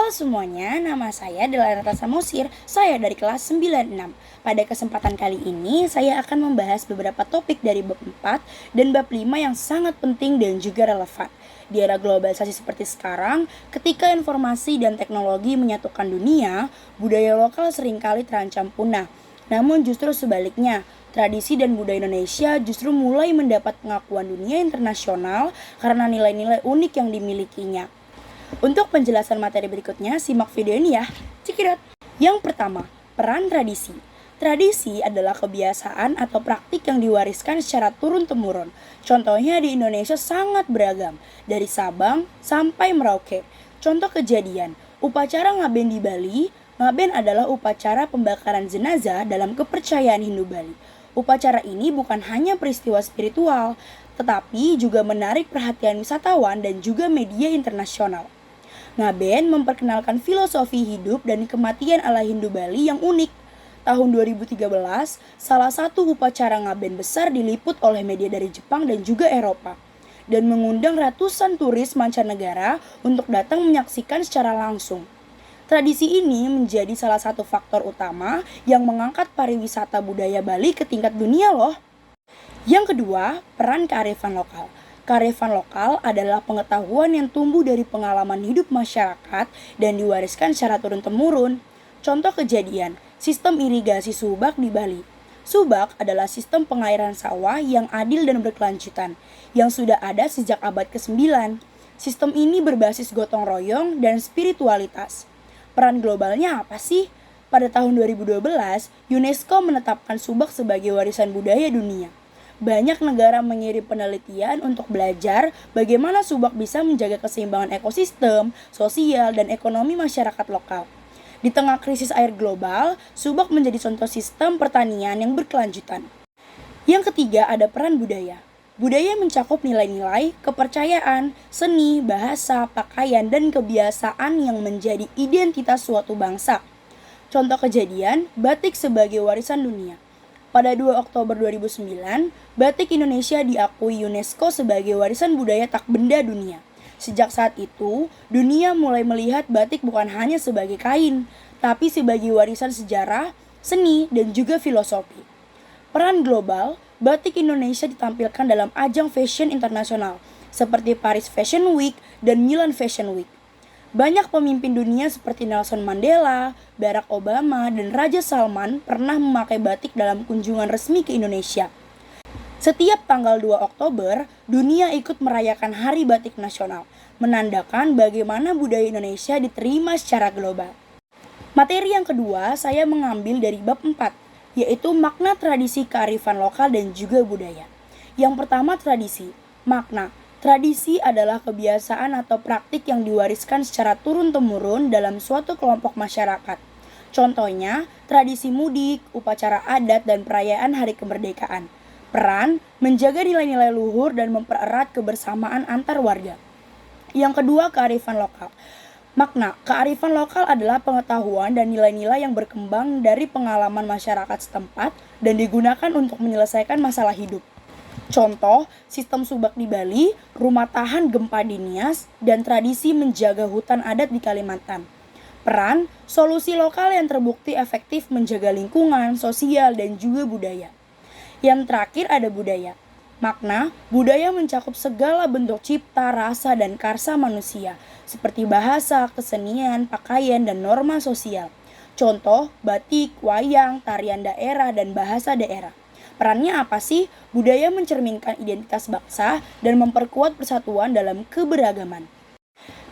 Halo semuanya, nama saya adalah Rata Samosir, saya dari kelas 96. Pada kesempatan kali ini, saya akan membahas beberapa topik dari bab 4 dan bab 5 yang sangat penting dan juga relevan. Di era globalisasi seperti sekarang, ketika informasi dan teknologi menyatukan dunia, budaya lokal seringkali terancam punah. Namun justru sebaliknya, tradisi dan budaya Indonesia justru mulai mendapat pengakuan dunia internasional karena nilai-nilai unik yang dimilikinya. Untuk penjelasan materi berikutnya, simak video ini ya. Cekidot. Yang pertama, peran tradisi. Tradisi adalah kebiasaan atau praktik yang diwariskan secara turun-temurun. Contohnya di Indonesia sangat beragam, dari Sabang sampai Merauke. Contoh kejadian, upacara ngaben di Bali. Ngaben adalah upacara pembakaran jenazah dalam kepercayaan Hindu Bali. Upacara ini bukan hanya peristiwa spiritual, tetapi juga menarik perhatian wisatawan dan juga media internasional. Ngaben memperkenalkan filosofi hidup dan kematian ala Hindu Bali yang unik. Tahun 2013, salah satu upacara ngaben besar diliput oleh media dari Jepang dan juga Eropa dan mengundang ratusan turis mancanegara untuk datang menyaksikan secara langsung. Tradisi ini menjadi salah satu faktor utama yang mengangkat pariwisata budaya Bali ke tingkat dunia loh. Yang kedua, peran kearifan lokal. Kearifan lokal adalah pengetahuan yang tumbuh dari pengalaman hidup masyarakat dan diwariskan secara turun-temurun. Contoh kejadian, sistem irigasi Subak di Bali. Subak adalah sistem pengairan sawah yang adil dan berkelanjutan, yang sudah ada sejak abad ke-9. Sistem ini berbasis gotong royong dan spiritualitas. Peran globalnya apa sih? Pada tahun 2012, UNESCO menetapkan Subak sebagai warisan budaya dunia. Banyak negara mengirim penelitian untuk belajar bagaimana Subak bisa menjaga keseimbangan ekosistem, sosial, dan ekonomi masyarakat lokal. Di tengah krisis air global, Subak menjadi contoh sistem pertanian yang berkelanjutan. Yang ketiga, ada peran budaya. Budaya mencakup nilai-nilai, kepercayaan, seni, bahasa, pakaian, dan kebiasaan yang menjadi identitas suatu bangsa. Contoh kejadian, batik sebagai warisan dunia. Pada 2 Oktober 2009, batik Indonesia diakui UNESCO sebagai warisan budaya tak benda dunia. Sejak saat itu, dunia mulai melihat batik bukan hanya sebagai kain, tapi sebagai warisan sejarah, seni, dan juga filosofi. Peran global, batik Indonesia ditampilkan dalam ajang fashion internasional, seperti Paris Fashion Week dan Milan Fashion Week. Banyak pemimpin dunia seperti Nelson Mandela, Barack Obama, dan Raja Salman pernah memakai batik dalam kunjungan resmi ke Indonesia. Setiap tanggal 2 Oktober, dunia ikut merayakan Hari Batik Nasional, menandakan bagaimana budaya Indonesia diterima secara global. Materi yang kedua saya mengambil dari bab 4, yaitu makna tradisi kearifan lokal dan juga budaya. Yang pertama, tradisi. Makna. Tradisi adalah kebiasaan atau praktik yang diwariskan secara turun-temurun dalam suatu kelompok masyarakat. Contohnya, tradisi mudik, upacara adat, dan perayaan hari kemerdekaan. Peran, menjaga nilai-nilai luhur dan mempererat kebersamaan antar warga. Yang kedua, kearifan lokal. Makna, kearifan lokal adalah pengetahuan dan nilai-nilai yang berkembang dari pengalaman masyarakat setempat dan digunakan untuk menyelesaikan masalah hidup. Contoh, sistem Subak di Bali, rumah tahan gempa di Nias, dan tradisi menjaga hutan adat di Kalimantan. Peran, solusi lokal yang terbukti efektif menjaga lingkungan, sosial, dan juga budaya. Yang terakhir ada budaya. Makna, budaya mencakup segala bentuk cipta, rasa, dan karsa manusia, seperti bahasa, kesenian, pakaian, dan norma sosial. Contoh, batik, wayang, tarian daerah, dan bahasa daerah. Perannya apa sih? Budaya mencerminkan identitas bangsa dan memperkuat persatuan dalam keberagaman.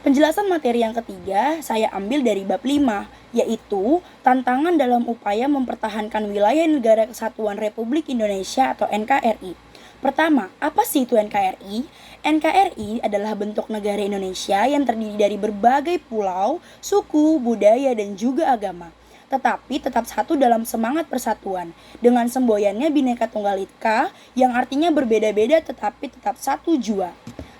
Penjelasan materi yang ketiga saya ambil dari bab 5, yaitu tantangan dalam upaya mempertahankan wilayah Negara Kesatuan Republik Indonesia atau NKRI. Pertama, apa sih itu NKRI? NKRI adalah bentuk negara Indonesia yang terdiri dari berbagai pulau, suku, budaya, dan juga agama, tetapi tetap satu dalam semangat persatuan, dengan semboyannya Bhinneka Tunggal Ika yang artinya berbeda-beda tetapi tetap satu jua.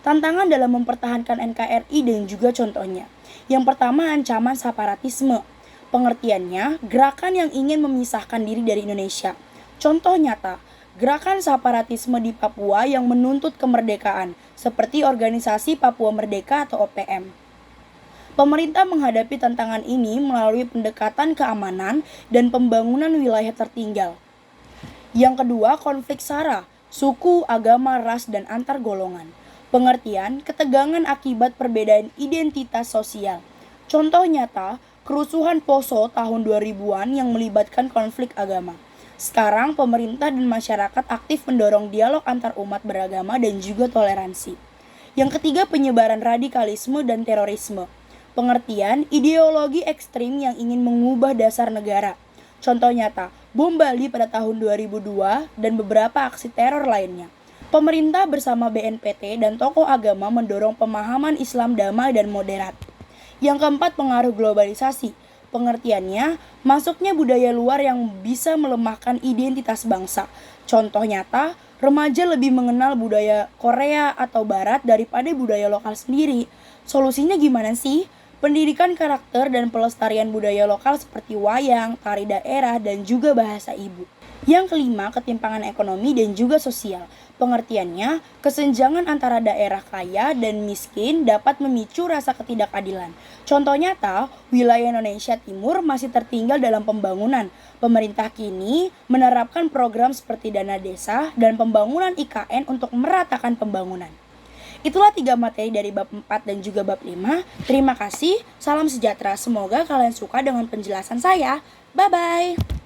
Tantangan dalam mempertahankan NKRI dan juga contohnya. Yang pertama, ancaman separatisme. Pengertiannya, gerakan yang ingin memisahkan diri dari Indonesia. Contoh nyata, gerakan separatisme di Papua yang menuntut kemerdekaan, seperti organisasi Papua Merdeka atau OPM. Pemerintah menghadapi tantangan ini melalui pendekatan keamanan dan pembangunan wilayah tertinggal. Yang kedua, konflik SARA, suku, agama, ras, dan antar golongan. Pengertian, ketegangan akibat perbedaan identitas sosial. Contoh nyata, kerusuhan Poso tahun 2000-an yang melibatkan konflik agama. Sekarang, pemerintah dan masyarakat aktif mendorong dialog antar umat beragama dan juga toleransi. Yang ketiga, penyebaran radikalisme dan terorisme. Pengertian, ideologi ekstrim yang ingin mengubah dasar negara. Contoh nyata, bom Bali pada tahun 2002 dan beberapa aksi teror lainnya. Pemerintah bersama BNPT dan tokoh agama mendorong pemahaman Islam damai dan moderat. Yang keempat, pengaruh globalisasi. Pengertiannya, masuknya budaya luar yang bisa melemahkan identitas bangsa. Contoh nyata, remaja lebih mengenal budaya Korea atau Barat daripada budaya lokal sendiri. Solusinya gimana sih? Pendidikan karakter dan pelestarian budaya lokal seperti wayang, tari daerah, dan juga bahasa ibu. Yang kelima, ketimpangan ekonomi dan juga sosial. Pengertiannya, kesenjangan antara daerah kaya dan miskin dapat memicu rasa ketidakadilan. Contoh nyata, wilayah Indonesia Timur masih tertinggal dalam pembangunan. Pemerintah kini menerapkan program seperti dana desa dan pembangunan IKN untuk meratakan pembangunan. Itulah 3 materi dari bab 4 dan juga bab 5. Terima kasih, salam sejahtera. Semoga kalian suka dengan penjelasan saya. Bye-bye.